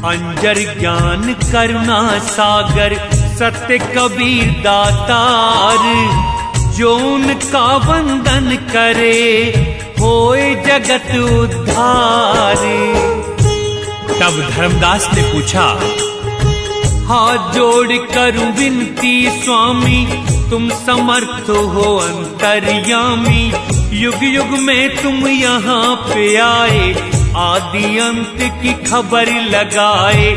अंजर ज्ञान करुणा सागर सत्य कबीर दातार, जो उनका वंदन करे होए जगत उद्धार। तब धर्मदास ने पूछा, हाथ जोड़ करूं विनती स्वामी, तुम समर्थ हो अंतर्यामी। युग युग में तुम यहाँ पे आए, आदि अंत की खबर लगाए।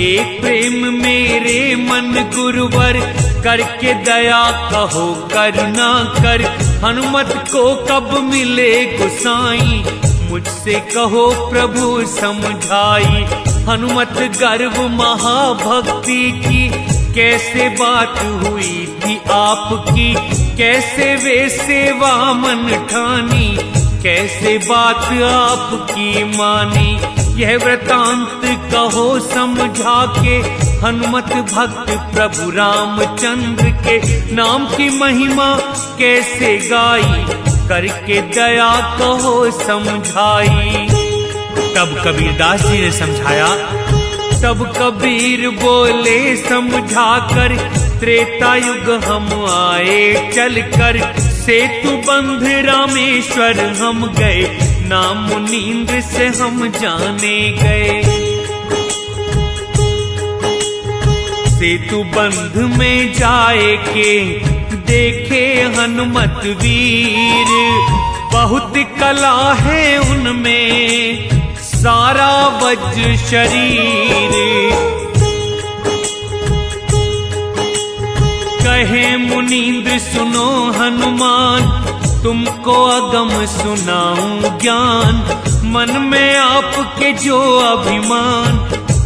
एक प्रेम मेरे मन गुरुवर, करके दया कहो करुणा कर। हनुमत को कब मिले गोसाई, मुझसे कहो प्रभु समझाई। हनुमत गर्व महाभक्ति की, कैसे बात हुई थी आपकी। कैसे वे सेवा मन ठानी, कैसे बात आपकी मानी। यह वृतांत कहो समझा के, हनुमत भक्त प्रभु रामचंद्र के नाम की महिमा कैसे गाई। करके दया कहो समझाई। तब कबीरदास जी ने समझाया। तब कबीर बोले समझाकर, त्रेता युग हम आए चलकर। सेतु बंध रामेश्वर हम गए, नाम मुनींद्र से हम जाने गए। सेतु बंध में जाए के देखे हनुमत वीर, बहुत कला है उनमें सारा वज्र शरीर। कहे मुनींद्र सुनो हनुमान, तुमको अगम सुनाऊं ज्ञान। मन में आपके जो अभिमान,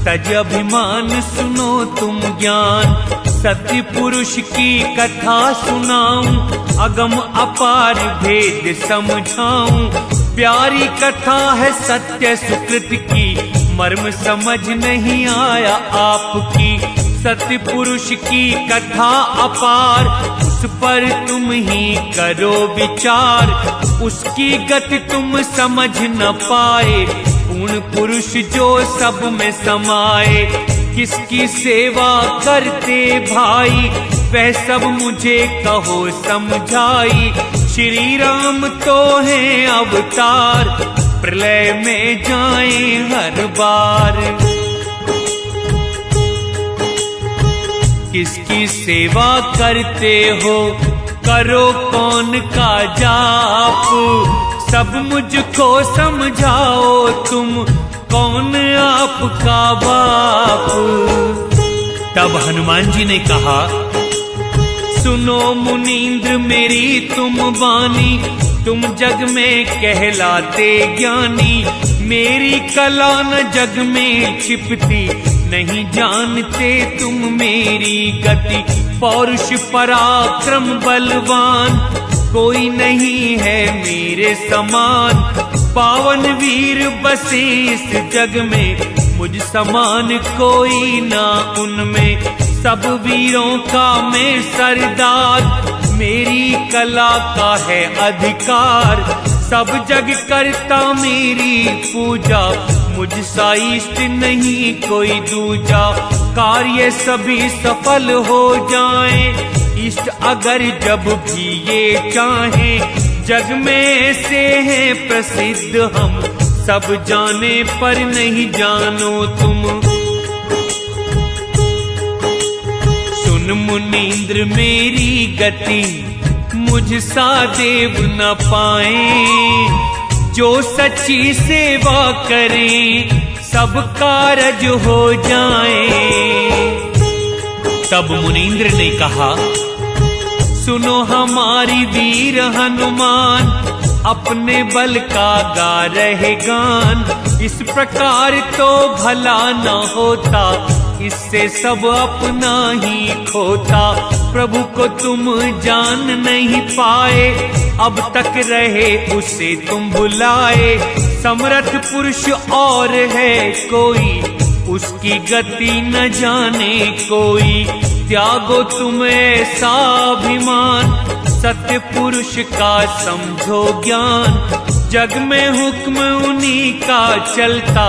तज अभिमान सुनो तुम ज्ञान। सत्य पुरुष की कथा सुनाऊं, अगम अपार भेद समझाऊं। प्यारी कथा है सत्य सुकृत की, मर्म समझ नहीं आया आपकी। सत्य पुरुष की कथा अपार, उस पर तुम ही करो विचार। उसकी गति तुम समझ न पाए, पूर्ण पुरुष जो सब में समाये। किसकी सेवा करते भाई, वह सब मुझे कहो समझाई। श्री राम तो हैं अवतार, प्रलय में जाएं हर बार। किसकी सेवा करते हो, करो कौन का जाप। सब मुझको समझाओ तुम, कौन आपका बाप। तब हनुमान जी ने कहा, सुनो मुनींद्र मेरी तुम वाणी। तुम जग में कहलाते ज्ञानी, मेरी कला न जग में छिपती। नहीं जानते तुम मेरी गति, पौरुष पराक्रम बलवान। कोई नहीं है मेरे समान, पावन वीर बसे इस जग में। मुझ समान कोई ना उनमें, सब वीरों का मैं सरदार। मेरी कला का है अधिकार, सब जग करता मेरी पूजा। मुझ सा इष्ट नहीं कोई दूजा, कार्य सभी सफल हो जाएं। इष्ट अगर जब भी ये चाहें, जग में ऐसे हैं प्रसिद्ध हम। सब जाने पर नहीं जानो तुम। सुन मुनींद्र मेरी गति, मुझ सा देव न पाए। जो सच्ची सेवा करें, सब कारज हो जाए। तब मुनींद्र ने कहा, सुनो हमारी वीर हनुमान। अपने बल का गा रहे गान, इस प्रकार तो भला न होता। इससे सब अपना ही खोता। प्रभु को तुम जान नहीं पाए, अब तक रहे उसे तुम बुलाए। समर्थ पुरुष और है कोई, उसकी गति न जाने कोई। त्यागो तुम ऐसा अभिमान, सत्य पुरुष का समझो ज्ञान, जग में हुक्म उन्हीं का चलता,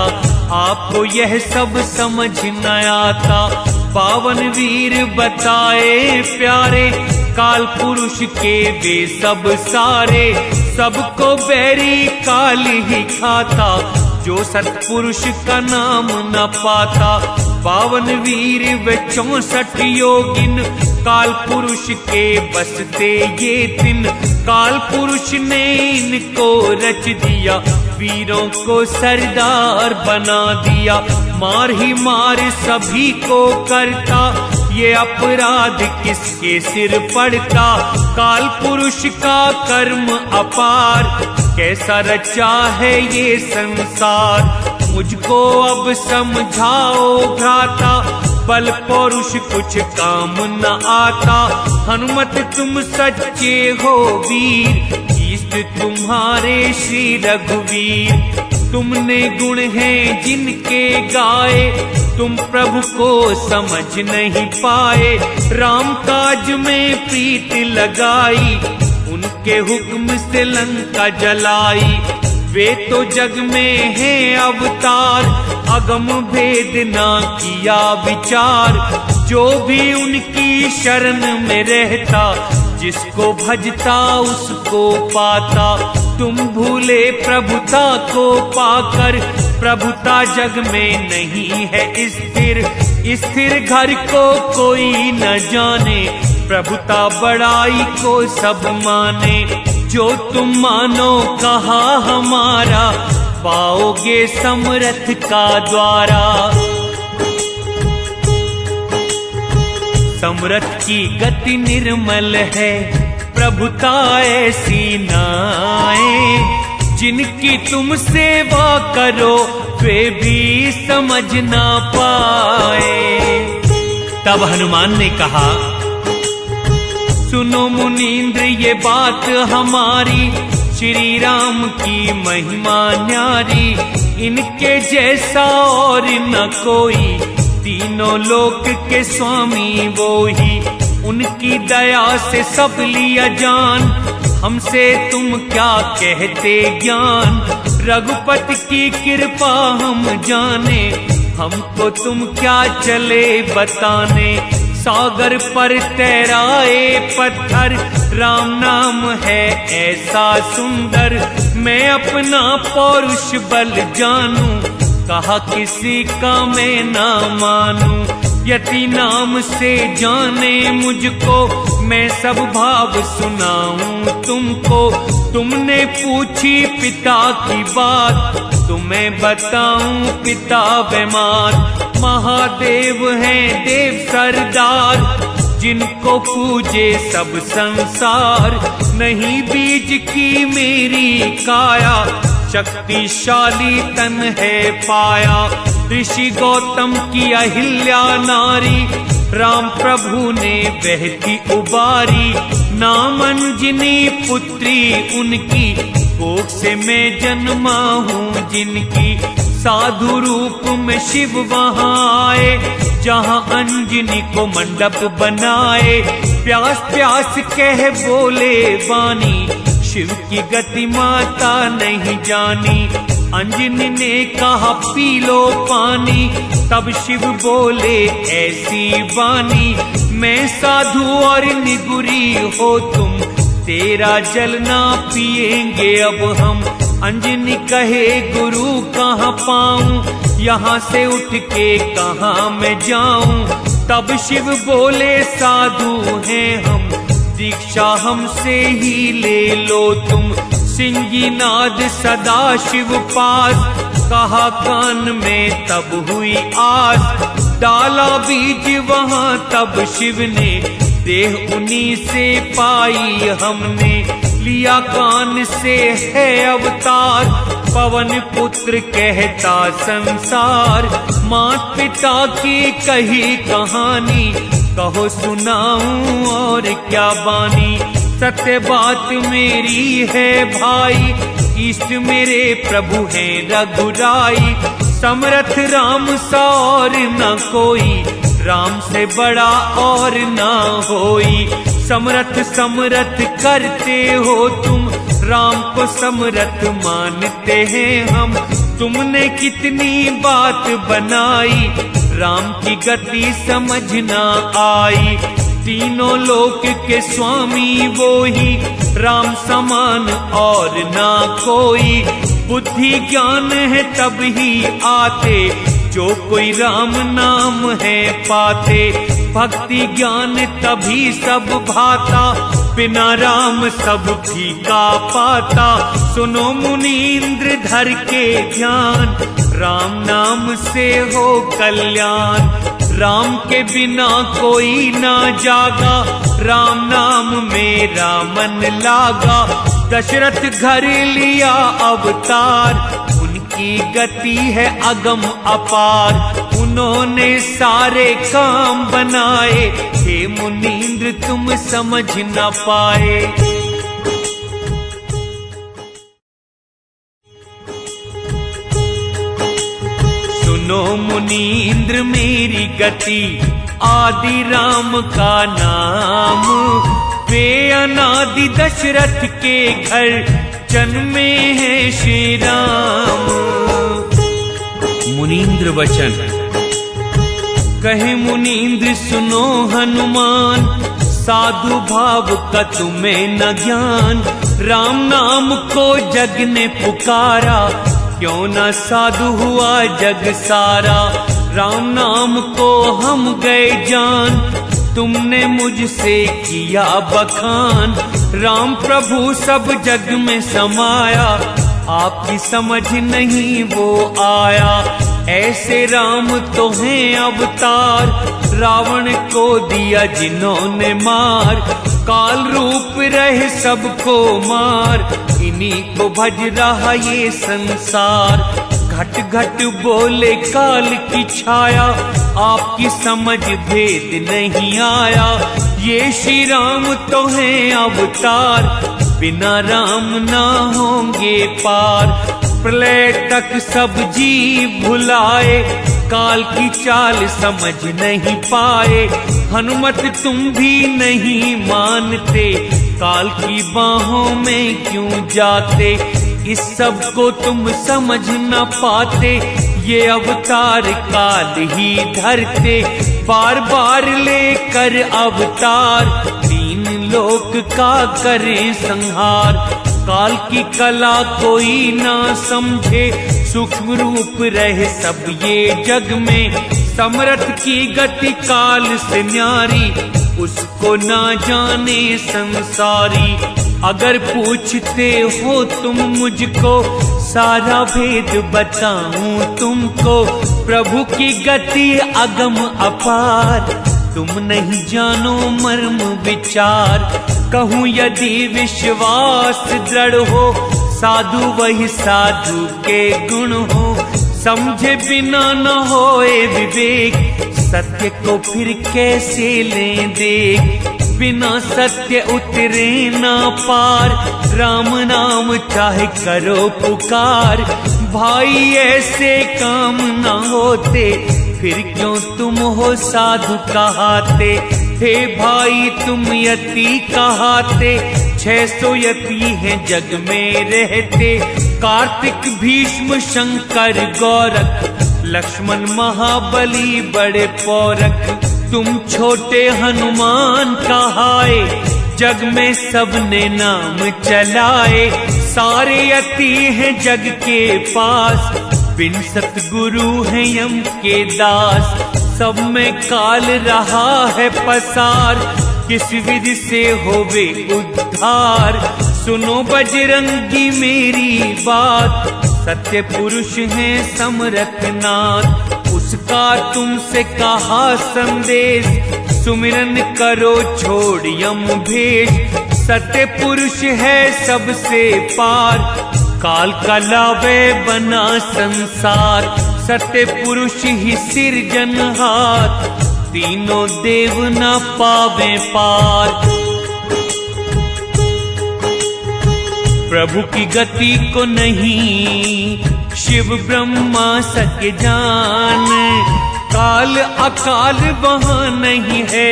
आपको यह सब समझ न आता। पावन वीर बताए प्यारे, काल पुरुष के वे सब सारे, सबको बैरी काल ही खाता, जो सत्पुरुष का नाम न पाता। पावन वीर वे 64 योगिन, काल पुरुष के बसते ये दिन, काल पुरुष ने इनको रच दिया, वीरों को सरदार बना दिया। मार ही मार सभी को करता, ये अपराध किसके सिर पड़ता। काल पुरुष का कर्म अपार, कैसा रचा है ये संसार। मुझको अब समझाओ भ्राता, बल पौरुष कुछ काम न आता। हनुमत तुम सच्चे हो वीर, इष्ट तुम्हारे श्री रघुवीर। तुमने गुण हैं जिनके गाए, तुम प्रभु को समझ नहीं पाए। राम काज में प्रीत लगाई, उनके हुक्म से लंका जलाई। वे तो जग में हैं अवतार, अगम भेद ना किया विचार। जो भी उनकी शरण में रहता, जिसको भजता उसको पाता। तुम भूले प्रभुता को पाकर, प्रभुता जग में नहीं है स्थिर। स्थिर घर को कोई न जाने, प्रभुता बड़ाई को सब माने। जो तुम मानो कहा हमारा, पाओगे समरथ का द्वारा। समरथ की गति निर्मल है, प्रभुता ऐसी नाए। जिनकी तुम सेवा करो, वे भी समझ ना पाए। तब हनुमान ने कहा, सुनो मुनीन्द्र ये बात हमारी, श्री राम की महिमा न्यारी। इनके जैसा और न कोई, तीनों लोक के स्वामी वो ही। उनकी दया से सब लिया जान, हमसे तुम क्या कहते ज्ञान। रघुपति की कृपा हम जाने, हमको तुम क्या चले बताने। सागर पर तैराए पत्थर, राम नाम है ऐसा सुंदर। मैं अपना पौरुष बल जानूं, कहा किसी का मैं ना मानूं। यति नाम से जाने मुझको, मैं सब भाव सुनाऊं तुमको। तुमने पूछी पिता की बात, तुम्हें बताऊं पिता बीमार। महादेव हैं देव सरदार, जिनको पूजे सब संसार। नहीं बीज की मेरी काया, शक्तिशाली तन है पाया। ऋषि गौतम की अहिल्या नारी, राम प्रभु ने बहती उबारी। नाम अंजनी पुत्री उनकी, कोख से मैं जन्मा हूँ जिनकी। साधु रूप में शिव वहाँ आए, जहाँ अंजनी को मंडप बनाए। प्यास प्यास कह बोले वाणी, शिव की गति माता नहीं जानी। अंजनी ने कहा पी लो पानी, तब शिव बोले ऐसी वाणी। मैं साधु और निगुरी हो तुम, तेरा जल ना पिएंगे अब हम। अंजनी कहे गुरु कहाँ पाऊं, यहाँ से उठ के कहाँ मैं जाऊं। तब शिव बोले साधु हैं हम, दीक्षा हमसे ही ले लो तुम। सिंगी नाद सदा शिव पास, कहा कान में तब हुई आस। डाला बीज वहाँ तब शिव ने, देह उन्हीं से पाई हमने। लिया कान से है अवतार, पवन पुत्र कहता संसार। मात पिता की कही कहानी, कहो सुनाऊं और क्या बानी। सत्य बात मेरी है भाई, इष्ट मेरे प्रभु हैं रघुराई। समरथ राम सा और न कोई, राम से बड़ा और ना होई। समरथ समरथ करते हो तुम, राम को समरथ मानते हैं हम। तुमने कितनी बात बनाई, राम की गति समझ ना आई। तीनों लोक के स्वामी वो ही, राम समान और ना कोई। बुद्धि ज्ञान है तब ही आते, जो कोई राम नाम है पाते। भक्ति ज्ञान तभी सब भाता, बिना राम सब फीका पाता। सुनो मुनींद्र धर के ध्यान, राम नाम से हो कल्याण। राम के बिना कोई ना जागा, राम नाम मेरा मन लागा। दशरथ घर लिया अवतार, उनकी गति है अगम अपार। उन्होंने सारे काम बनाए, हे मुनींद्र तुम समझ न पाए। सुनो मुनींद्र मेरी गति, आदि राम का नाम। वे अनादि दशरथ के घर, जन्मे हैं श्री राम। मुनींद्र वचन कहे मुनींद्र सुनो हनुमान, साधु भाव का तुम्हें न ज्ञान। राम नाम को जग ने पुकारा, क्यों न साधु हुआ जग सारा। राम नाम को हम गए जान, तुमने मुझसे किया बखान। राम प्रभु सब जग में समाया, आपकी समझ नहीं वो आया। ऐसे राम तो हैं अवतार, रावण को दिया जिन्होंने मार। काल रूप रहे सबको मार, इन्हीं को भज रहा ये संसार। घट घट बोले काल की छाया, आपकी समझ भेद नहीं आया। ये श्री राम तो हैं अवतार, बिना राम ना होंगे पार। प्रलय तक सब जीव भुलाए, काल की चाल समझ नहीं पाए। हनुमत तुम भी नहीं मानते, काल की बाहों में क्यों जाते। इस सब को तुम समझ न पाते, ये अवतार काल ही धरते। बार बार लेकर अवतार, तीन लोक का करें संहार। काल की कला कोई ना समझे, सूक्ष्म रूप रहे सब ये जग में। समरथ की गति काल से न्यारी, उसको ना जाने संसारी। अगर पूछते हो तुम मुझको, सारा भेद बताऊं तुमको। प्रभु की गति अगम अपार, तुम नहीं जानो मर्म विचार। कहूँ यदि विश्वास दृढ़ हो, साधु वही साधु के गुण हो। समझे बिना न होए विवेक, सत्य को फिर कैसे लें देख। बिना सत्य उतरे ना पार, राम नाम चाहे करो पुकार। भाई ऐसे काम ना होते, फिर क्यों तुम हो साधु कहाते। हे भाई तुम यति कहाते, 600 यति हैं जग में रहते। कार्तिक भीष्म शंकर गौरख, लक्ष्मण महाबली बड़े पौरख। तुम छोटे हनुमान कहाए, जग में सबने नाम चलाए। सारे यति हैं जग के पास, बिन सतगुरु हैं यम के दास। सब में काल रहा है पसार, किस विधि से होवे उद्धार। सुनो बजरंगी मेरी बात, सत्य पुरुष है समरथ नाथ। उसका तुमसे कहा संदेश, सुमिरन करो छोड़ यम भेष। सत्य पुरुष है सबसे पार, काल का लावे बना संसार। सत्य पुरुष ही सिरजनहार, तीनों देव न पावे पार। प्रभु की गति को नहीं शिव ब्रह्मा सके जान, काल अकाल वहाँ नहीं है,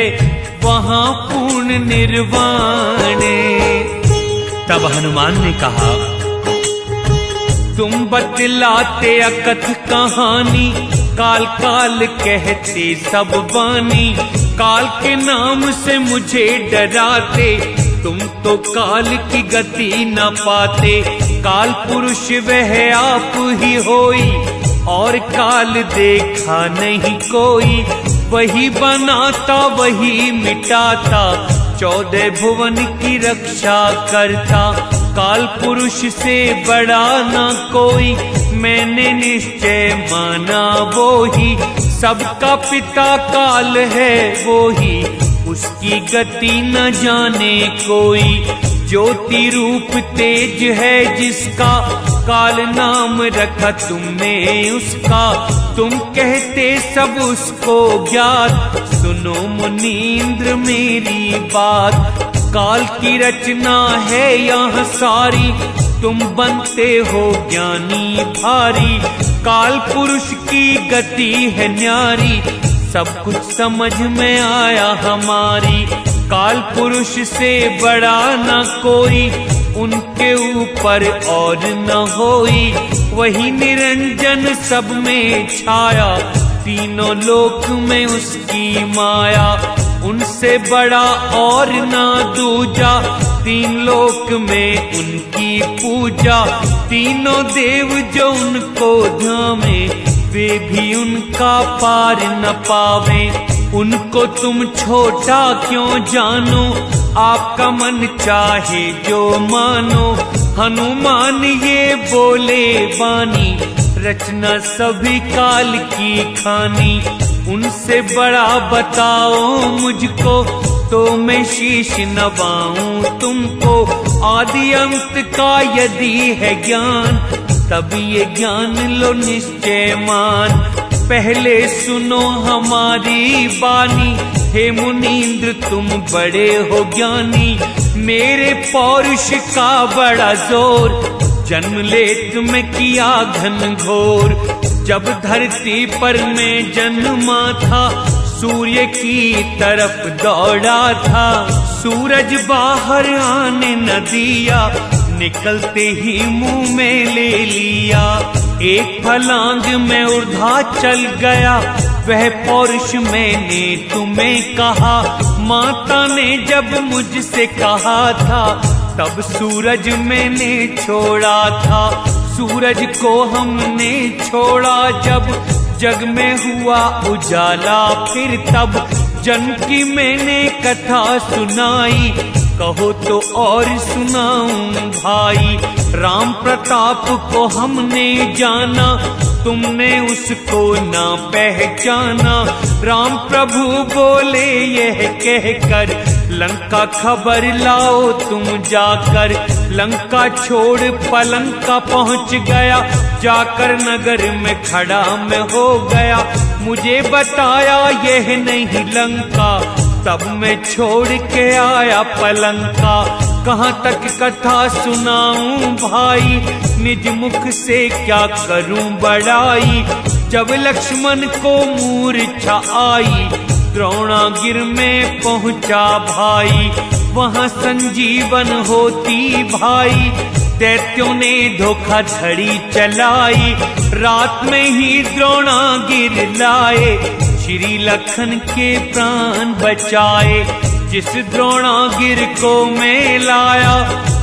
वहाँ पूर्ण निर्वाण। तब हनुमान ने कहा, तुम बतलाते अकथ कहानी, काल काल कहते सब बानी। काल के नाम से मुझे डराते, तुम तो काल की गति न पाते। काल पुरुष वह आप ही होई, और काल देखा नहीं कोई। वही बनाता वही मिटाता, 14 भुवन की रक्षा करता। काल पुरुष से बड़ा ना कोई, मैंने निश्चय माना वो ही। सबका पिता काल है वो ही, उसकी गति न जाने कोई। ज्योति रूप तेज है जिसका, काल नाम रखा तुमने उसका। तुम कहते सब उसको ज्ञात, सुनो मुनींद्र मेरी बात। काल की रचना है यहाँ सारी, तुम बनते हो ज्ञानी भारी। काल पुरुष की गति है न्यारी, सब कुछ समझ में आया हमारी। काल पुरुष से बड़ा न कोई, उनके ऊपर और न होई। वही निरंजन सब में छाया, तीनों लोक में उसकी माया। उनसे बड़ा और ना दूजा, 3 लोक में उनकी पूजा। तीनों देव जो उनको ध्यावे, वे भी उनका पार न पावे। उनको तुम छोटा क्यों जानो, आपका मन चाहे जो मानो। हनुमान ये बोले बानी, रचना सभी काल की खानी। उनसे बड़ा बताओ मुझको, तो मैं शीश नवाऊं तुमको। आदि अंत का यदि है ज्ञान, तब ये ज्ञान लो निश्चय मान। पहले सुनो हमारी बानी, हे मुनींद्र तुम बड़े हो ज्ञानी। मेरे पौरुष का बड़ा जोर, जन्म ले तुम्हें किया घन घोर। जब धरती पर मैं जन्मा था, सूर्य की तरफ दौड़ा था। सूरज बाहर आने न दिया, निकलते ही मुंह में ले लिया। एक फलांग में ऊर्ध्वा चल गया, वह पौरुष मैंने तुम्हें कहा। माता ने जब मुझसे कहा था, तब सूरज मैंने छोड़ा था। सूरज को हमने छोड़ा जब, जग में हुआ उजाला फिर तब। जन की मैंने कथा सुनाई, कहो तो और सुनाऊं भाई। राम प्रताप को हमने जाना, तुमने उसको ना पहचाना। राम प्रभु बोले यह कहकर, लंका खबर लाओ तुम जाकर। लंका छोड़ पलंका पहुंच गया, जाकर नगर में खड़ा मैं हो गया। मुझे बताया यह नहीं लंका, तब मैं छोड़ के आया पलंका। कहाँ तक कथा सुनाऊं भाई, निज मुख से क्या करूं बड़ाई। जब लक्ष्मण को मूर्छा आई, द्रोणागिर में पहुंचा भाई। वहां संजीवन होती भाई, दैत्यों ने धोखाधड़ी चलाई। रात में ही द्रोणागिर लाए, श्री लखन के प्राण बचाए। जिस द्रोणागिर को मैं लाया,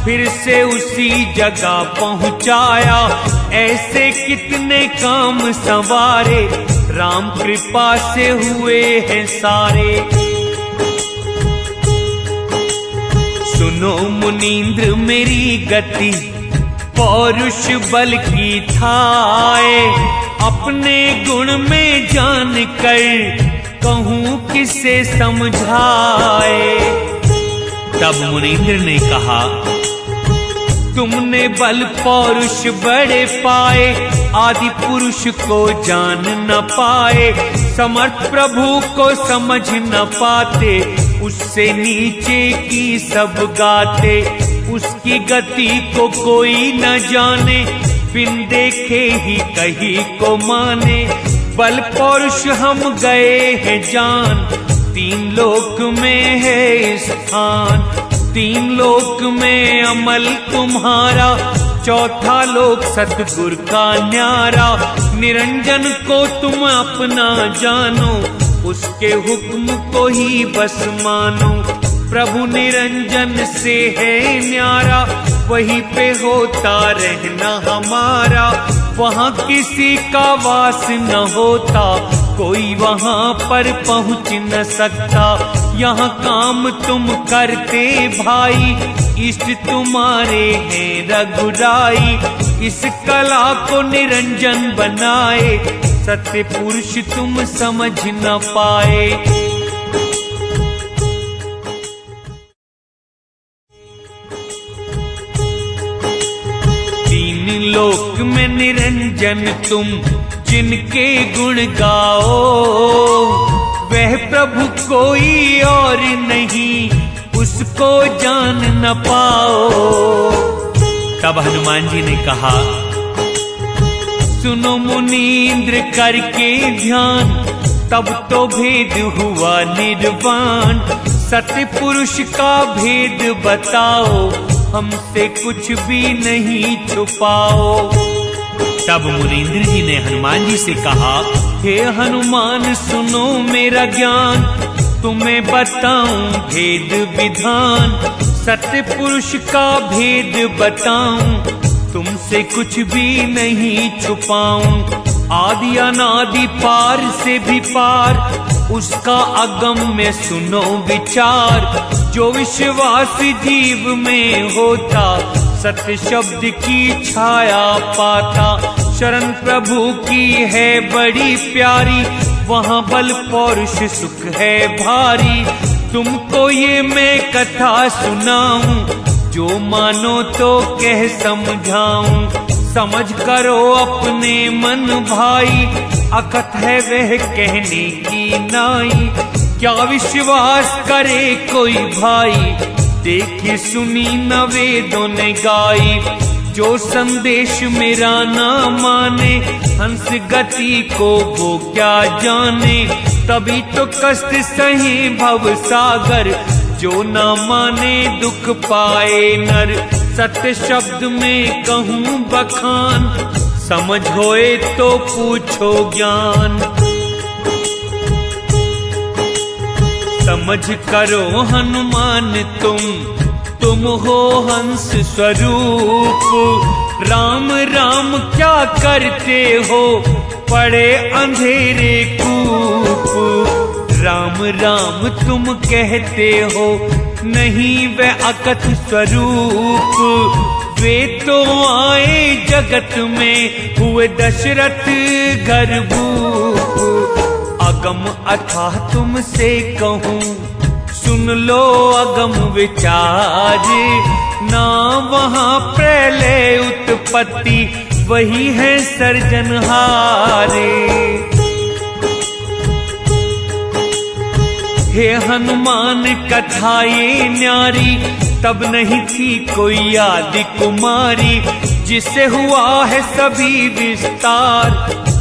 फिर से उसी जगह पहुंचाया। ऐसे कितने काम संवारे, राम कृपा से हुए हैं सारे। सुनो मुनींद्र मेरी गति, पौरुष बल की थाए। अपने गुण में जान कर, कहूँ किसे समझाए। तब मुनींद्र ने कहा, तुमने बल पौरुष बड़े पाए, आदि पुरुष को जान न पाए। समर्थ प्रभु को समझ न पाते, उससे नीचे की सब गाते। उसकी गति को कोई न जाने, बिन देखे ही कही को माने, बल पौरुष हम गए हैं जान। 3 लोक में है स्थान, 3 लोक में अमल तुम्हारा, 4था लोक सतगुर का न्यारा। निरंजन को तुम अपना जानो, उसके हुक्म को ही बस मानो। प्रभु निरंजन से है न्यारा, वहीं पे होता रहना हमारा। वहाँ किसी का वास न होता, कोई वहाँ पर पहुँच न सकता। यहाँ काम तुम करते भाई, इष्ट तुम्हारे हैं रघुराई। इस कला को निरंजन बनाए, सत्य पुरुष तुम समझ न पाए। लोक में निरंजन तुम जिनके गुण गाओ, वह प्रभु कोई और नहीं, उसको जान न पाओ। तब हनुमान जी ने कहा, सुनो मुनींद्र करके ध्यान, तब तो भेद हुआ निर्वाण। सत्य पुरुष का भेद बताओ, हमसे कुछ भी नहीं छुपाओ। तब मुनींद्र जी ने हनुमान जी से कहा, हे हनुमान सुनो मेरा ज्ञान, तुम्हें बताऊं भेद विधान। सत्य पुरुष का भेद बताऊं, तुमसे कुछ भी नहीं छुपाऊं। आदि अनादि पार से भी पार, उसका अगम में सुनो विचार। जो विश्वास जीव में होता, सत्य शब्द की छाया पाता। शरण प्रभु की है बड़ी प्यारी, वहाँ बल पौरुष सुख है भारी। तुमको ये मैं कथा सुनाऊं, जो मानो तो कह समझाऊं। समझ करो अपने मन भाई, अकथ है वह कहने की नाई। क्या विश्वास करे कोई भाई, देखी सुनी न वेदों ने गाई। जो संदेश मेरा ना माने, हंस गति को वो क्या जाने। तभी तो कष्ट सहे भव सागर, जो ना माने दुख पाए नर। सत्य शब्द में कहूँ बखान, समझ होए तो पूछो ज्ञान। समझ करो हनुमान तुम हो हंस स्वरूप। राम राम क्या करते हो, पड़े अंधेरे कूप। राम राम तुम कहते हो, नहीं वह अकथ स्वरूप। वे तो आए जगत में, हुए दशरथ गर्भूप। अगम अथाह तुमसे कहूँ, सुन लो अगम विचार। ना वहाँ प्रलय उत्पत्ति, वही है सर्जनहारे। हे हनुमान कथा ये न्यारी, तब नहीं थी कोई आदि कुमारी। जिससे हुआ है सभी विस्तार,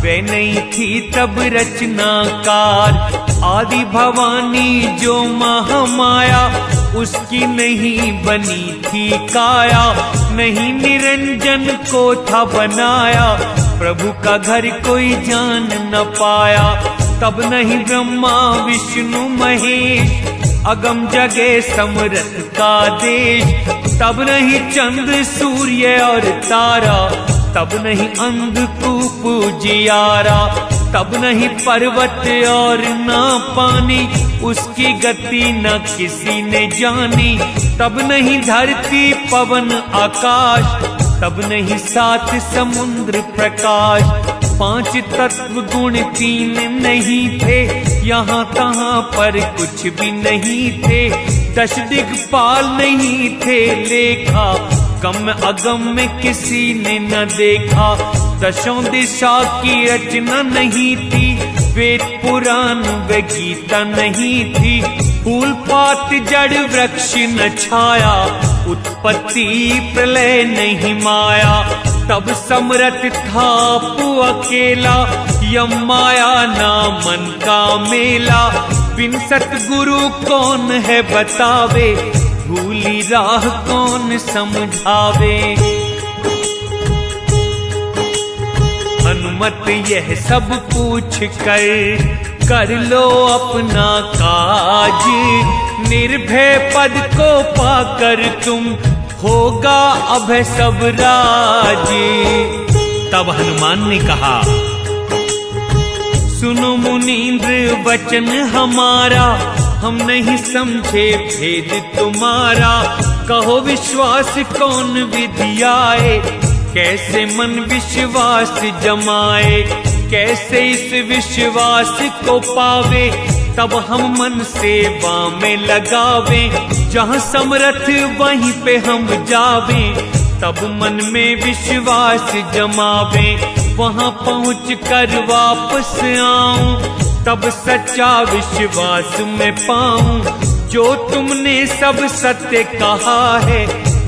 वे नहीं थी तब रचनाकार। आदि भवानी जो महामाया, उसकी नहीं बनी थी काया। नहीं निरंजन को था बनाया, प्रभु का घर कोई जान न पाया। तब नहीं ब्रह्मा विष्णु महेश, अगम जगे समरथ का देश। तब नहीं चंद्र सूर्य और तारा, तब नहीं अंधकूप जियारा। तब नहीं पर्वत और ना पानी, उसकी गति न किसी ने जानी। तब नहीं धरती पवन आकाश, तब नहीं 7 समुद्र प्रकाश। 5 तत्व गुण 3 नहीं थे, यहाँ तहाँ पर कुछ भी नहीं थे। 10 दिक्पाल नहीं थे लेखा, गम अगम में किसी ने न देखा। 10 दिशा की रचना नहीं थी, वेद पुराण व गीता नहीं थी। फूल पात जड़ वृक्ष न छाया, उत्पत्ति प्रलय नहीं माया। तब समरथ था पु अकेला, यम माया ना मन का मेला। बिन सतगुरु कौन है बतावे, भूली राह कौन समझावे। हनुमत यह सब पूछ कर लो अपना काज। निर्भय पद को पाकर तुम होगा अभय सब राज। तब हनुमान ने कहा, सुनो मुनींद्र वचन हमारा, हम नहीं समझे भेद तुम्हारा। कहो विश्वास कौन विधि आए, कैसे मन विश्वास जमाए। कैसे इस विश्वास को पावे, तब हम मन सेवा में लगावे। जहाँ समरथ वहीं पे हम जावे, तब मन में विश्वास जमावे। वहाँ पहुँच कर वापस आऊं, तब सच्चा विश्वास में पाऊं। जो तुमने सब सत्य कहा है,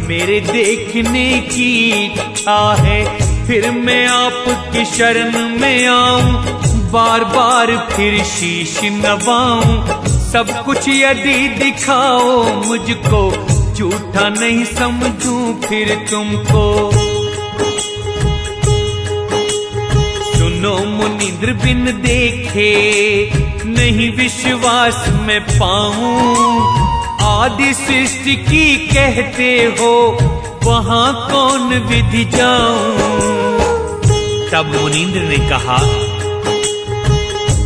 मेरे देखने की इच्छा है। फिर मैं आपकी शरण में आऊं, बार बार फिर शीश नवाऊं। सब कुछ यदि दिखाओ मुझको, झूठा नहीं समझूं फिर तुमको। सुनो मुनींद्र बिन देखे, नहीं विश्वास में पाऊं। आदि सृष्टि की कहते हो, वहां कौन विधि जाऊं। तब मुनींद्र ने कहा,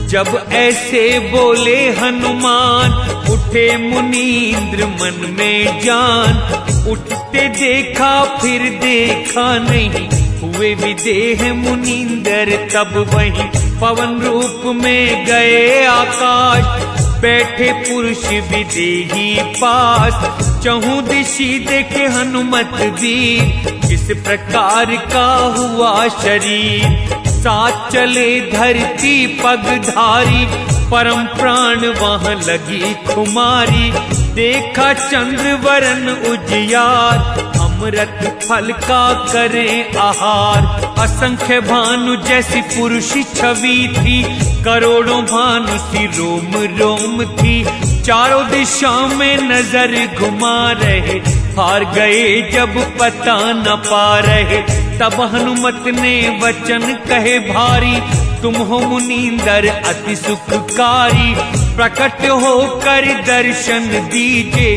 जब ऐसे बोले हनुमान, उठे मुनींद्र मन में जान। उठते देखा फिर देखा नहीं, हुए विदेह मुनींद्र तब वहीं। पवन रूप में गए आकाश, बैठे पुरुष विदेही पास। चहु दिशि देखे हनुमत वीर, किस प्रकार का हुआ शरीर। साथ चले धरती पगधारी, परम प्राण वहां लगी खुमारी। देखा चंद्र वरण उजियार, अमृत फल का करें आहार। असंख्य भानु जैसी पुरुष छवि थी, करोड़ों भानु सी रोम रोम थी। चारों दिशा में नजर घुमा रहे, हार गए जब पता न पा रहे। तब हनुमत ने वचन कहे भारी, तुम हो मुनींदर अति सुखकारी। प्रकट होकर दर्शन दीजे,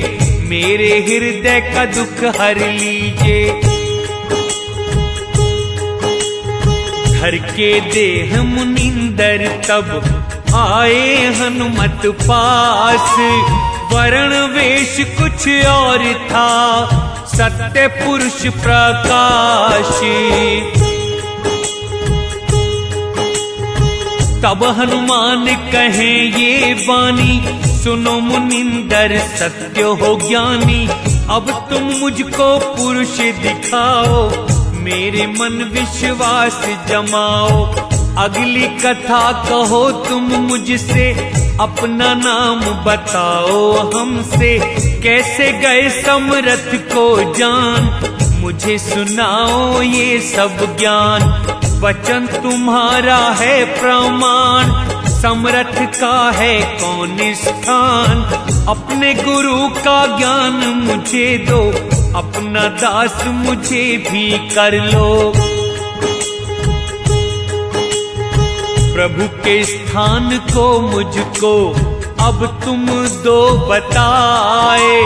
मेरे हृदय का दुख हर लीजे। घर के देह मुनींदर तब आए हनुमत पास। वर्ण वेश कुछ और था, सत्य पुरुष प्रकाश। तब हनुमान कहे ये वाणी, सुनो मुनिंदर सत्य हो ज्ञानी। अब तुम मुझको पुरुष दिखाओ, मेरे मन विश्वास जमाओ। अगली कथा कहो तुम मुझसे, अपना नाम बताओ हमसे। कैसे गए समरथ को जान, मुझे सुनाओ ये सब ज्ञान। वचन तुम्हारा है प्रमाण, समरथ का है कौन स्थान। अपने गुरु का ज्ञान मुझे दो, अपना दास मुझे भी कर लो। प्रभु के स्थान को मुझको अब तुम दो बताए।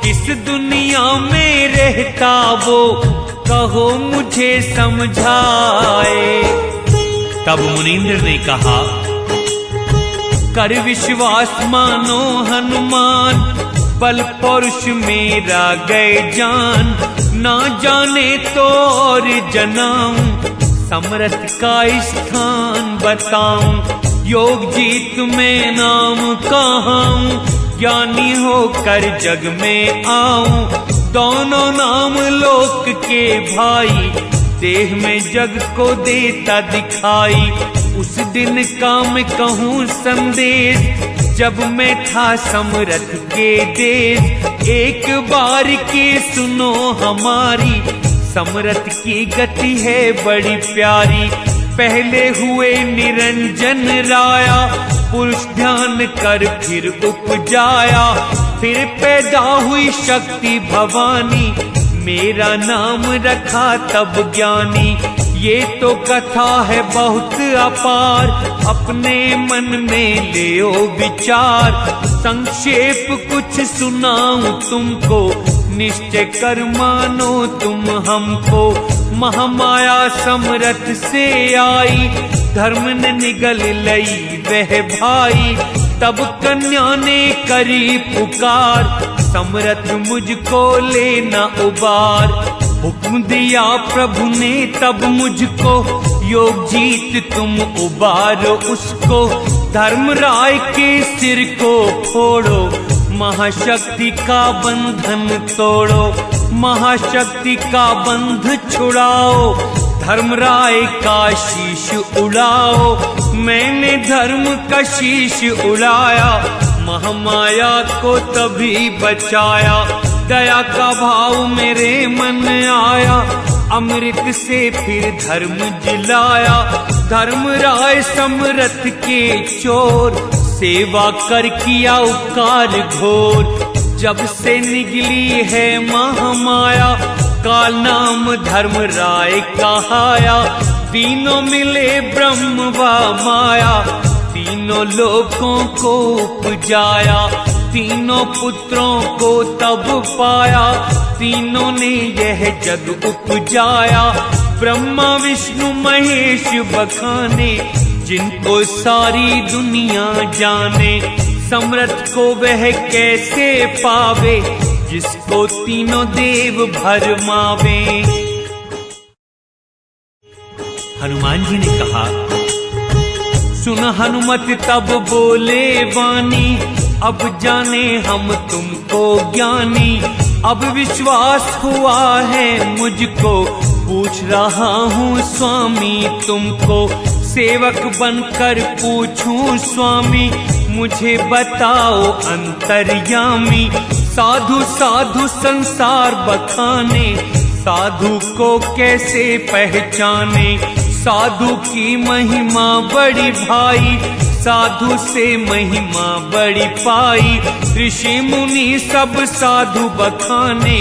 किस दुनिया में रहता वो, कहो मुझे समझाए। तब मुनींद्र ने कहा, कर विश्वास मानो हनुमान। बल पौरुष मेरा गए जान, ना जाने तो और जनाऊं। समरथ का स्थान बताऊं, योग जीत में नाम कहाऊं। ज्ञानी होकर जग में आऊं, दोनों नाम लोक के भाई। देह में जग को देता दिखाई, उस दिन का मैं कहूँ संदेश। जब मैं था समरथ के देश, एक बार की सुनो हमारी। समरथ की गति है बड़ी प्यारी। पहले हुए निरंजन राया, पुरुष ध्यान कर फिर उपजाया। फिर पैदा हुई शक्ति भवानी, मेरा नाम रखा तब ज्ञानी। ये तो कथा है बहुत अपार, अपने मन में लेओ विचार। संक्षेप कुछ सुनाऊं तुमको, निश्चय कर मानो तुम हमको। महामाया समरथ से आई, धर्म ने निगल लई वह भाई। तब कन्या ने करी पुकार, समरथ मुझको लेना उबार। हुक्म दिया प्रभु ने तब मुझको, योग जीत तुम उबारो उसको। धर्मराय के सिर को फोड़ो, महाशक्ति का बंधन तोड़ो। महाशक्ति का बंध छुड़ाओ, धर्मराय का शीश उड़ाओ। मैंने धर्म का शीश उड़ाया, महामाया को तभी बचाया। दया का भाव मेरे मन आया, अमृत से फिर धर्म जिलाया। धर्मराय समरथ के चोर, सेवा कर किया उपकार घोर। जब से निगली है महामाया, काल नाम धर्मराय कहाया। तीनों मिले ब्रह्म व माया, तीनों लोकों को उपजाया। तीनों पुत्रों को तब पाया, तीनों ने यह जग उपजाया। ब्रह्मा विष्णु महेश बखाने, जिनको सारी दुनिया जाने। समरथ को वह कैसे पावे, जिसको तीनों देव भरमावे। हनुमान जी ने कहा, सुन हनुमत तब बोले वाणी। अब जाने हम तुमको ज्ञानी, अब विश्वास हुआ है मुझको। पूछ रहा हूँ स्वामी तुमको, सेवक बनकर पूछूं स्वामी। मुझे बताओ अंतर्यामी, साधु साधु संसार बखाने। साधु को कैसे पहचाने, साधु की महिमा बड़ी भाई। साधु से महिमा बड़ी पाई, ऋषि मुनि सब साधु बखाने।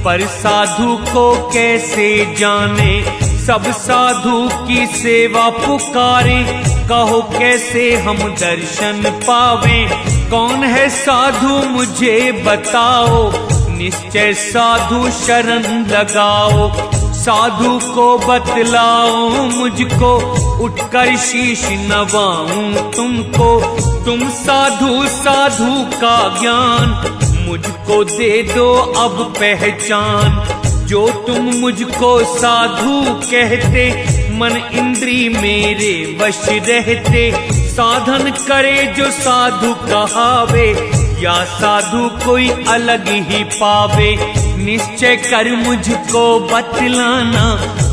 पर साधु को कैसे जाने, सब साधु की सेवा पुकारे। कहो कैसे हम दर्शन पावे, कौन है साधु मुझे बताओ। निश्चय साधु शरण लगाओ, साधु को बतलाओ मुझको। उठकर शीश नवाऊं तुमको, तुम साधु साधु का ज्ञान मुझको दे दो अब पहचान। जो तुम मुझको साधु कहते, मन इंद्री मेरे वश रहते। साधन करे जो साधु कहावे, या साधु कोई अलग ही पावे। निश्चय कर मुझको बतलाना,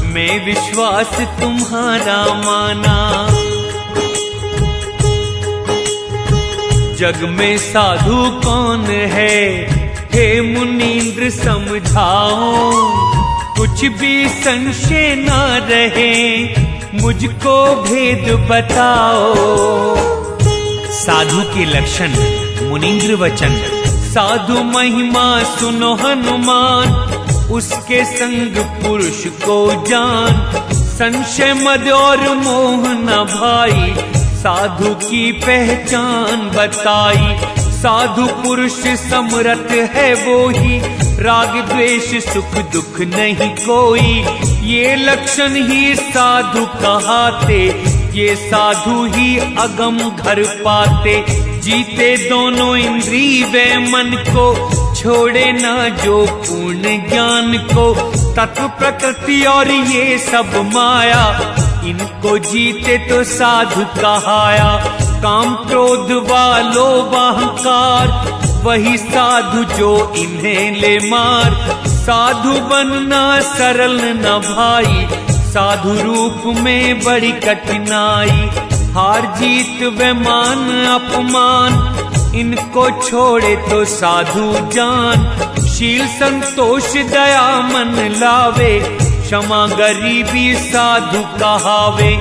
मैं विश्वास तुम्हारा माना। जग में साधु कौन है, हे मुनींद्र समझाओ। कुछ भी संशय न रहे, मुझको भेद बताओ। साधु के लक्षण मुनींद्र वचन, साधु महिमा सुनो हनुमान। उसके संग पुरुष को जान, संशय मद और मोह न भाई। साधु की पहचान बताई, साधु पुरुष समरथ है वो ही। राग द्वेष सुख दुख नहीं कोई, ये लक्षण ही साधु कहाते। ये साधु ही अगम घर पाते। जीते दोनों इंद्री व मन को, छोड़े ना जो पूर्ण ज्ञान को। तत्व प्रकृति और ये सब माया, इनको जीते तो साधु कहाया। काम क्रोध वालो अहंकार, वही साधु जो इन्हें ले मार। साधु बनना सरल न भाई, साधु रूप में बड़ी कठिनाई। हार जीत व मान अपमान, इनको छोड़े तो साधु जान। शील संतोष दया मन लावे, क्षमा गरीबी साधु कहावे।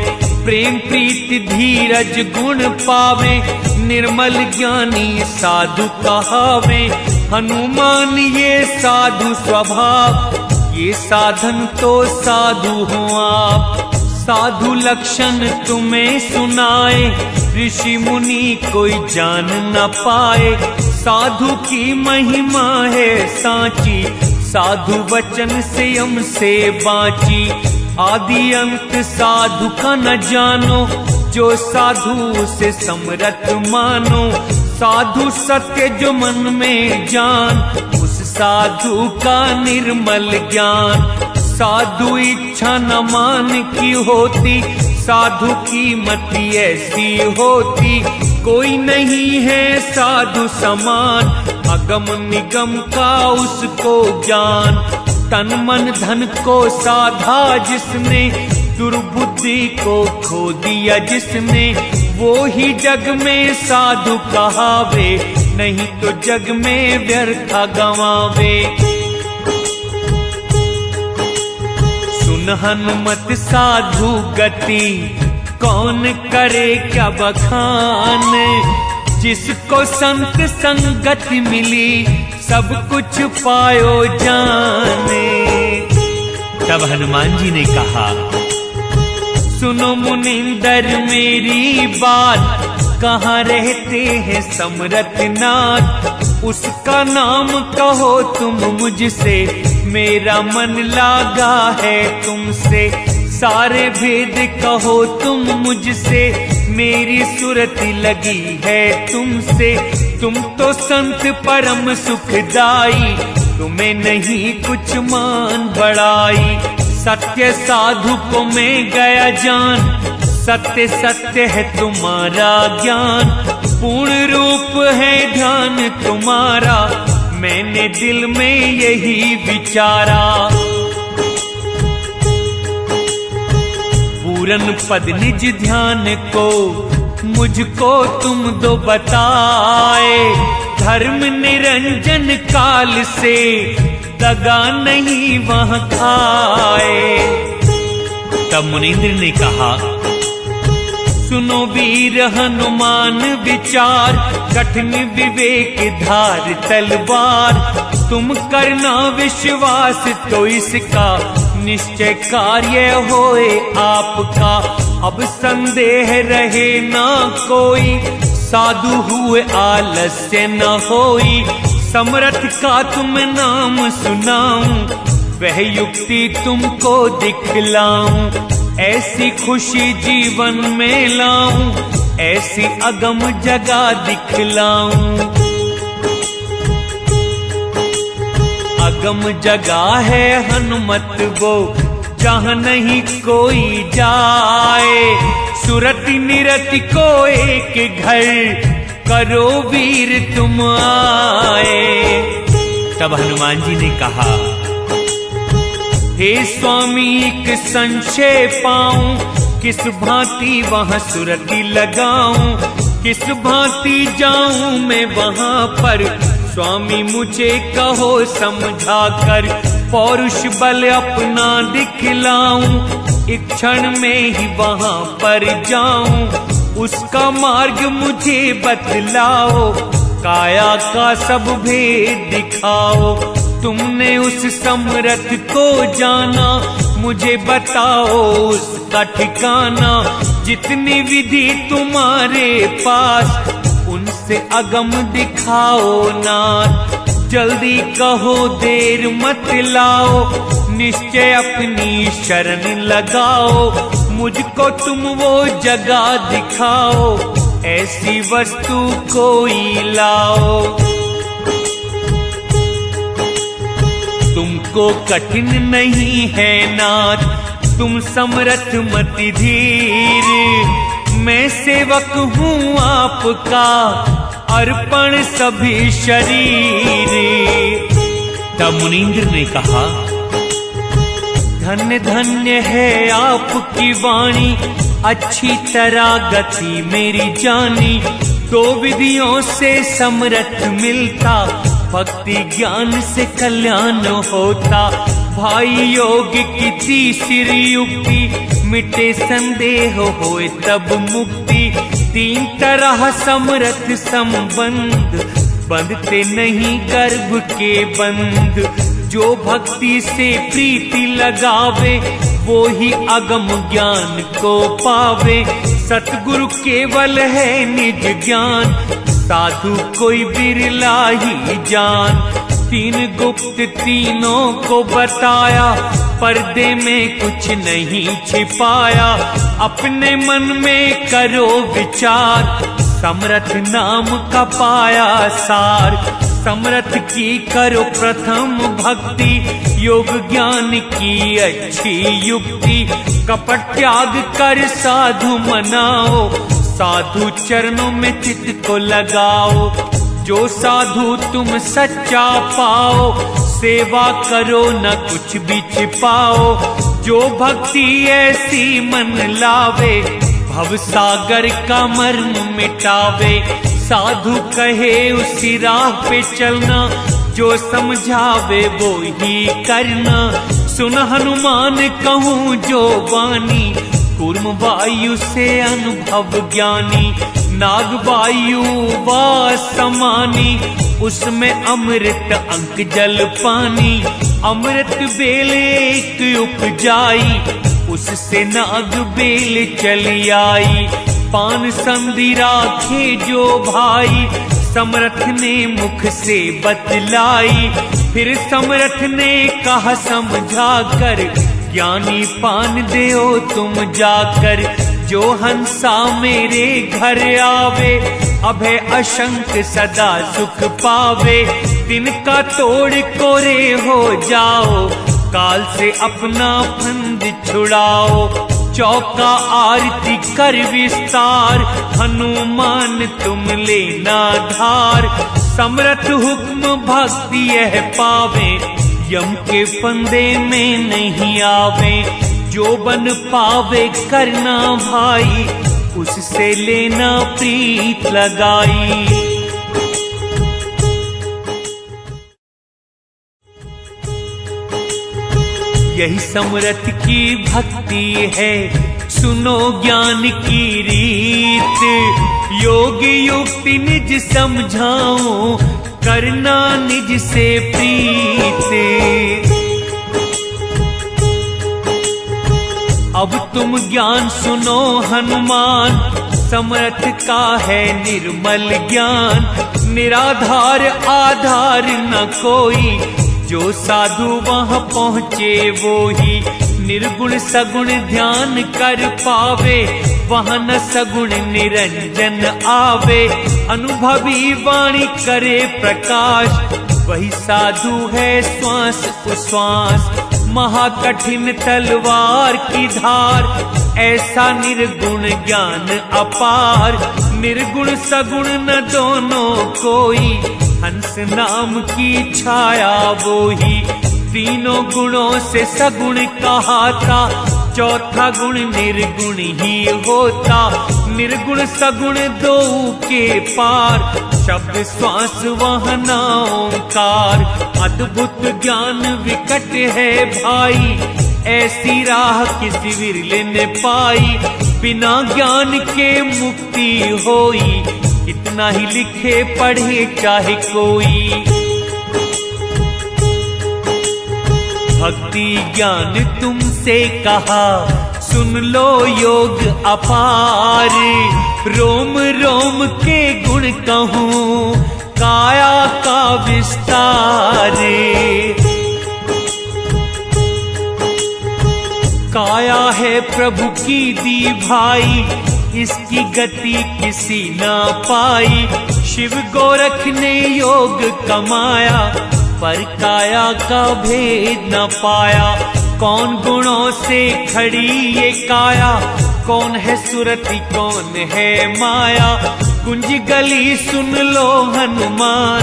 प्रेम प्रीति धीरज गुण पावे, निर्मल ज्ञानी साधु कहावे। हनुमान ये साधु स्वभाव, ये साधन तो साधु हो आप। साधु लक्षण तुम्हें सुनाए, ऋषि मुनि कोई जान न पाए। साधु की महिमा है सांची, साधु वचन से हमसे बाँची। आदि अंत साधु का न जानो, जो साधु से समरथ मानो। साधु सत्य जो मन में जान, उस साधु का निर्मल ज्ञान। साधु इच्छा न मान की होती, साधु की मति ऐसी होती। कोई नहीं है साधु समान, अगम निगम का उसको ज्ञान। तन मन धन को साधा जिसने, दुर्बुद्धि को खो दिया जिसने। वो ही जग में साधु कहावे, नहीं तो जग में व्यर्थ गवावे। सुन हनुमत साधु गति, कौन करे क्या बखान। जिसको संत संगत मिली, सब कुछ पायो जाने। तब हनुमान जी ने कहा, सुनो मुनिंदर मेरी बात, कहाँ रहते हैं समरथ नाथ। उसका नाम कहो तुम मुझसे, मेरा मन लागा है तुमसे। सारे भेद कहो तुम मुझसे, मेरी सुरति लगी है तुमसे। तुम तो संत परम सुखदाई, तुम्हें नहीं कुछ मान बढ़ाई। सत्य साधु को मैं गया जान, सत्य सत्य है तुम्हारा ज्ञान। पूर्ण रूप है ध्यान तुम्हारा, मैंने दिल में यही विचारा। पूरन पद निज ध्यान को, मुझको तुम दो बताए। धर्म निरंजन काल से, दगा नहीं वहाँ खाए। तब मुनींद्र ने कहा, सुनो वीर हनुमान विचार। कठिन विवेक धार तलवार, तुम करना विश्वास तो इसका निश्चय कार्य होए आपका। अब संदेह रहे ना कोई, साधु हुए आलस्य न होई। समरथ का तुम नाम सुनाऊं, वह युक्ति तुमको दिखलाऊं। ऐसी खुशी जीवन में लाऊं, ऐसी अगम जगह दिखलाऊं। अगम जगह है हनुमत वो, जहाँ नहीं कोई जाए। सुरति निरति को एक घर, करो वीर तुम आए। तब हनुमान जी ने कहा, हे स्वामी एक संशय पाऊं, किस भांति वहाँ सुरति लगाऊं। किस भांति जाऊं मैं वहाँ पर, स्वामी मुझे कहो समझा कर। पौरुष बल अपना दिखलाऊं, एक क्षण में ही वहाँ पर जाऊं। उसका मार्ग मुझे बतलाओ, काया का सब भेद दिखाओ। तुमने उस समरथ को जाना, मुझे बताओ उसका ठिकाना। जितनी विधि तुम्हारे पास, उनसे अगम दिखाओ नाथ। जल्दी कहो देर मत लाओ, निश्चय अपनी शरण लगाओ। मुझको तुम वो जगह दिखाओ, ऐसी वस्तु कोई लाओ। तुमको कठिन नहीं है नाथ, तुम समरथ मति धीर। मैं सेवक हूँ आपका, अर्पण सभी शरीर। तब मुनींद्र ने कहा, धन्य धन्य है आपकी वाणी, अच्छी तरह गति मेरी जानी। दो विधियों से समर्थ मिलता, भक्ति ज्ञान से कल्याण होता। भाई योग की तीसरी युक्ति, मिटे संदेह होए तब मुक्ति। तीन तरह समर्थ संबंध, बंधते नहीं गर्भ के बंध। जो भक्ति से प्रीति लगावे, वो ही अगम ज्ञान को पावे। सतगुरु केवल है निज ज्ञान, साधु कोई बिरला ही जान। तीन गुप्त तीनों को बताया, पर्दे में कुछ नहीं छिपाया। अपने मन में करो विचार, समर्थ नाम का पाया सार। समर्थ की करो प्रथम भक्ति, योग ज्ञान की अच्छी युक्ति। कपट त्याग कर साधु मनाओ, साधु चरणों में चित्त को लगाओ। जो साधु तुम सच्चा पाओ, सेवा करो न कुछ भी छिपाओ। जो भक्ति ऐसी मन लावे, भव सागर का मर्म मिटावे। साधु कहे उसी राह पे चलना, जो समझावे वो ही करना। सुन हनुमान कहूँ जो वाणी, कूर्म वायु से अनुभव ज्ञानी। नाग वायु वा समानी, उसमें अमृत अंक जल पानी। अमृत बेल एक उपजाई, उससे नाग बेल चली आई। पान संधि राखे जो भाई, समर्थ ने मुख से बतलाई। फिर समर्थ ने कहा समझा कर, ज्ञानी पान देओ तुम जाकर। जो हंसा मेरे घर आवे, अभय अशंक सदा सुख पावे। तिनका तोड़ कोरे हो जाओ, काल से अपना फंद छुड़ाओ। चौका आरती कर विस्तार, हनुमान तुम लेना धार। समर्थ हुक्म भक्ति यह पावे, यम के फंदे में नहीं आवे। जो बन पावे करना भाई, उससे लेना प्रीत लगाई। यही समर्थ की भक्ति है, सुनो ज्ञान की रीत। योग युक्ति निज समझाओ, करना निज से प्रीत। अब तुम ज्ञान सुनो हनुमान, समर्थ का है निर्मल ज्ञान। निराधार आधार न कोई, जो साधु वहाँ पहुँचे वो ही। निर्गुण सगुण ध्यान कर पावे, वहाँ न सगुण निरंजन आवे। अनुभवी वाणी करे प्रकाश, वही साधु है श्वास उश्वास। महाकठिन तलवार की धार, ऐसा निर्गुण ज्ञान अपार। निर्गुण सगुण न दोनों कोई, हंस नाम की छाया वो ही। तीनों गुणों से सगुण कहाता, चौथा गुण निर्गुण ही होता। निर्गुण सगुण दो के पार, शब्द श्वास वहना ओंकार। अद्भुत ज्ञान विकट है भाई, ऐसी राह किसी विरले ने पाई। बिना ज्ञान के मुक्ति होई, इतना ही लिखे पढ़े चाहे कोई। भक्ति ज्ञान तुमसे कहा, सुन लो योग अपार। रोम रोम के गुण कहूँ, काया का विस्तार। काया है प्रभु की दी भाई, इसकी गति किसी ना पाई। शिव गोरख ने योग कमाया, पर काया का भेद न पाया। कौन गुणों से खड़ी ये काया, कौन है सुरति कौन है माया। कुंज गली सुन लो हनुमान,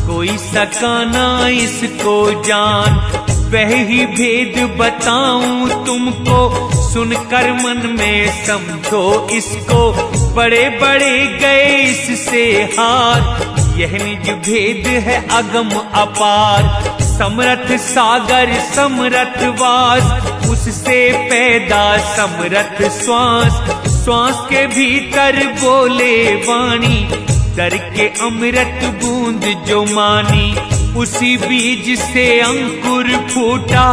कोई सकाना इसको जान। वह ही भेद बताऊं तुमको, सुनकर मन में समझो इसको। बड़े बड़े गए इस से हार। यह निज भेद है अगम अपार, समरथ सागर समरथ वास, उससे पैदा समरथ श्वास। श्वास के भीतर बोले वाणी, दर के अमृत बूंद जो मानी। उसी बीज से अंकुर फूटा,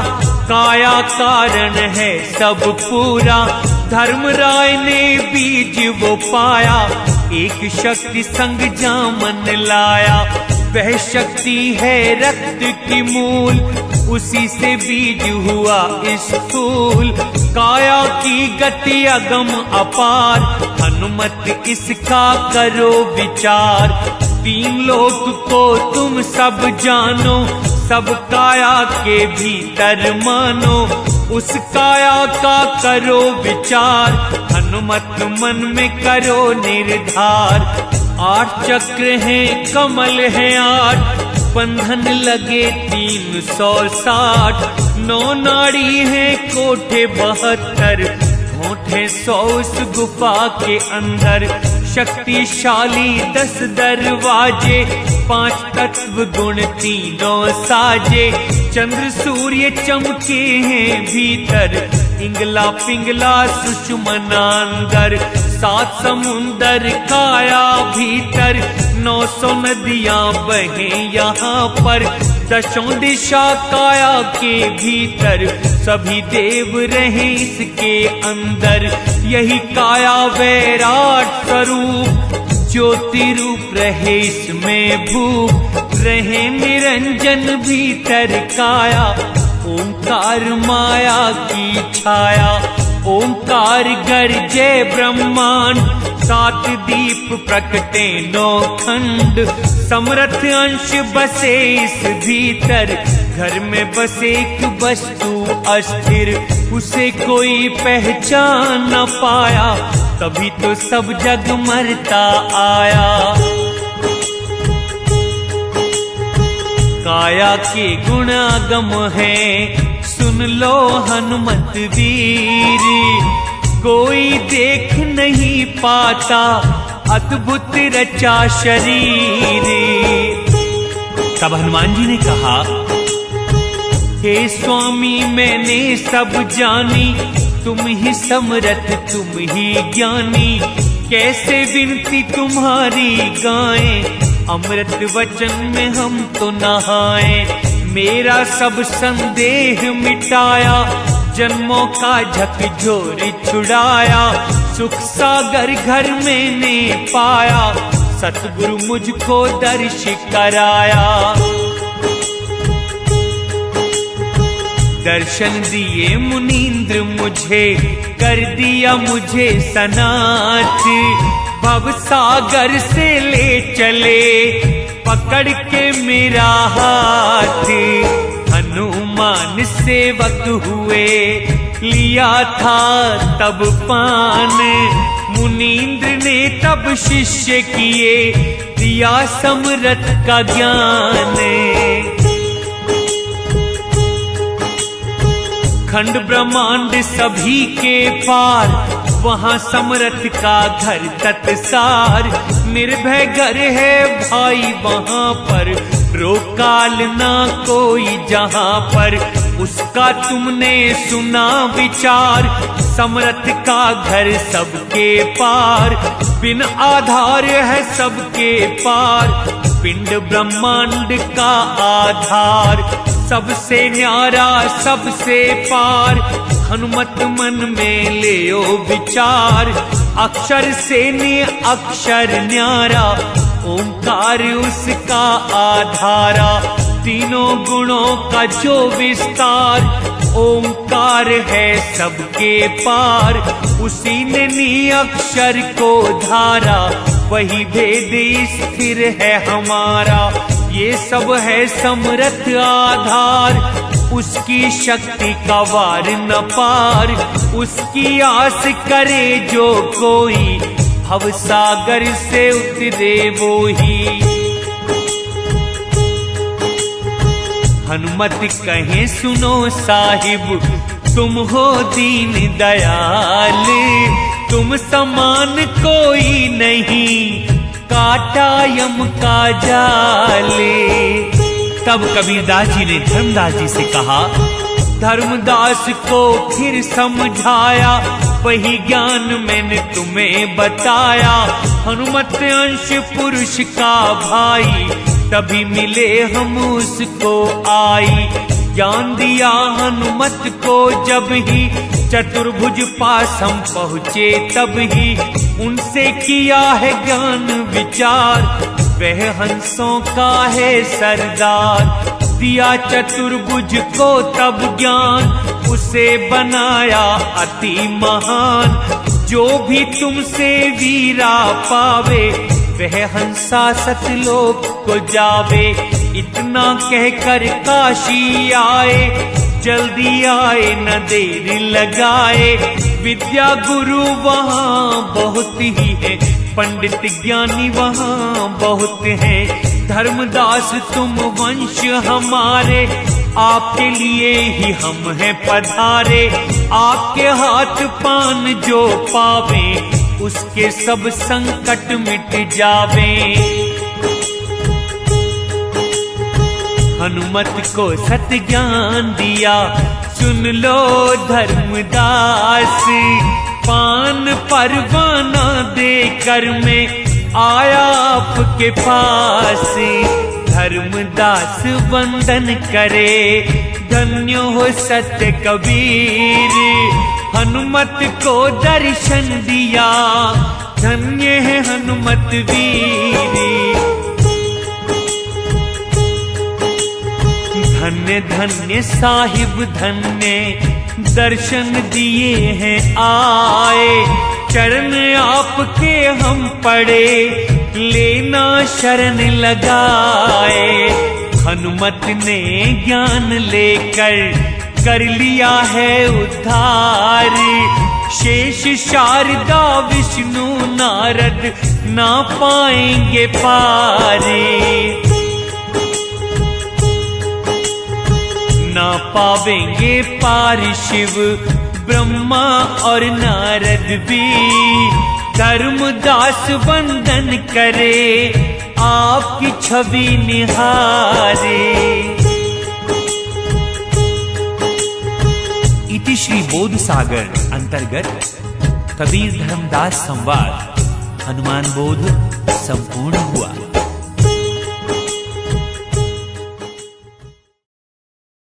काया कारण है सब पूरा। धर्मराय ने बीज वो पाया, एक शक्ति संग जामन लाया। वह शक्ति है रक्त की मूल, उसी से बीज हुआ स्थूल। काया की गति अगम अपार, हनुमत इसका करो विचार। तीन लोक को तुम सब जानो, सब काया के भीतर मानो। उस काया का करो विचार, हनुमत मन में करो निर्धार। 8 चक्र हैं कमल हैं 8, बंधन लगे 360। 9 नाड़ी हैं कोठे 72, होठे 100 उस गुफा के अंदर। शक्तिशाली 10 दरवाजे, 5 तत्व गुण तीनों साजे। चंद्र सूर्य चमके हैं भीतर, इंगला पिंगला सुषुम्ना अंदर। 7 समुंदर काया भीतर, 900 नदियां बहें यहाँ पर। 10 दिशा काया के भीतर, सभी देव रहे इसके अंदर। यही काया वैराट स्वरूप, ज्योति रूप रहे इसमें भूप। रहे निरंजन भीतर काया, ओंकार माया की छाया। ओंकार गर्जे ब्रह्मांड, 7 दीप प्रकटे 9 खंड। समरथ अंश बसे इस भीतर, घर में बसे एक वस्तु अस्थिर। उसे कोई पहचान न पाया, तभी तो सब जग मरता आया। काया के गुण अगम है, सुन लो हनुमत वीर। कोई देख नहीं पाता, अद्भुत रचा शरीर। तब हनुमान जी ने कहा, हे स्वामी मैंने सब जानी, तुम ही समरथ तुम ही ज्ञानी। कैसे विनती तुम्हारी गाएं, अमृत वचन में हम तो नहाएं। मेरा सब संदेह मिटाया, जन्मों का झकझोर छुड़ाया। सुख सागर घर मैंने पाया, सतगुरु मुझको दर्श कराया। दर्शन दिए मुनींद्र मुझे, कर दिया मुझे सनाथ। भव सागर से ले चले, पकड़ के मेरा हाथ। हनुमान सेवक हुए, लिया था तब पान। मुनींद्र ने तब शिष्य किए, दिया समरथ का ज्ञान। खंड ब्रह्मांड सभी के पार, वहाँ समरथ का घर तत्सार। निर्भय घर है भाई वहाँ पर, रोकाल ना कोई जहाँ पर। उसका तुमने सुना विचार, समरथ का घर सबके पार। बिन आधार है सबके पार, पिंड ब्रह्मांड का आधार। सबसे न्यारा सबसे पार, हनुमत मन में ले ओ विचार। अक्षर से ने अक्षर न्यारा, ओंकार उसका आधारा। तीनों गुणों का जो विस्तार, ओंकार है सबके पार। उसी ने नी अक्षर को धारा, वही भेद स्थिर है हमारा। ये सब है समरथ आधार, उसकी शक्ति का वार न पार। उसकी आस करे जो कोई, भव सागर से उतरे वो ही। हनुमत कहे सुनो साहिब, तुम हो दीन दयाल। तुम समान कोई नहीं, काटा यम का जाले। तब कबीरदास जी ने धर्मदास जी से कहा, धर्मदास को फिर समझाया, वही ज्ञान मैंने तुम्हें बताया। हनुमत अंश पुरुष का भाई, तभी मिले हम उसको आई। ज्ञान दिया हनुमत को जब ही, चतुर्भुज पास हम पहुँचे तब ही। उनसे किया है ज्ञान विचार, वह हंसों का है सरदार। दिया चतुर्भुज को तब ज्ञान, उसे बनाया अति महान। जो भी तुमसे वीरा पावे, वह हंसा सतलोक को जावे। इतना कहकर काशी आए, जल्दी आए न देर लगाए। विद्या गुरु वहाँ बहुत ही है, पंडित ज्ञानी वहाँ बहुत है। धर्मदास तुम वंश हमारे, आपके लिए ही हम हैं पधारे। आपके हाथ पान जो पावे, उसके सब संकट मिट जावे। हनुमत को सत ज्ञान दिया, सुन लो धर्मदास। पान परवाना देकर मैं आया आपके पास। धर्मदास वंदन करे, धन्य हो सत्य कबीर। हनुमत को दर्शन दिया, धन्य है हनुमत वीर। धन्य धन्य साहिब धन्य, दर्शन दिए हैं आए। चरण आपके हम पड़े, लेना शरण लगाए। हनुमत ने ज्ञान लेकर कर लिया है उद्धार। शेष शारदा विष्णु नारद ना पाएंगे पारे। ना पावेंगे पार शिव ब्रह्मा और नारद भी। धर्मदास वंदन करे, आपकी छवि निहारे। इति श्री बोध सागर अंतर्गत कबीर धर्मदास संवाद हनुमान बोध संपूर्ण हुआ।